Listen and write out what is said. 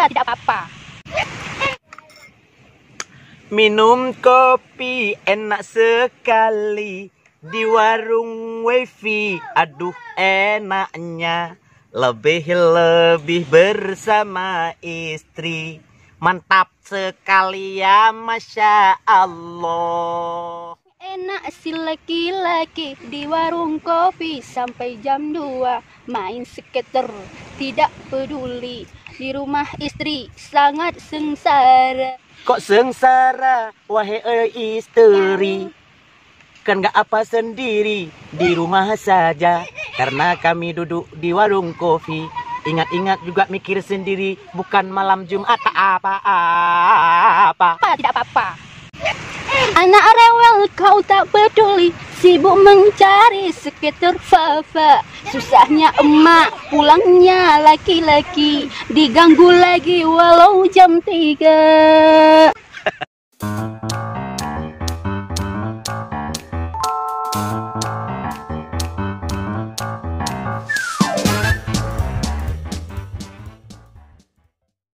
tidak apa-apa. Minum kopi enak sekali di warung wifi. Aduh enaknya, lebih bersama istri. Mantap sekali ya, Masya Allah. Enak si laki-laki di warung kopi sampai jam 2 main skater, tidak peduli di rumah istri sangat sengsara. Kok sengsara, wahai istri? Kan gak apa sendiri, di rumah saja. Karena kami duduk di warung kopi. Ingat-ingat juga mikir sendiri, bukan malam Jumat apa-apa. Tidak apa-apa. Anak rewel kau tak peduli, sibuk mencari skater Fafa. Susahnya emak, pulangnya laki-laki, diganggu lagi walau jam 3.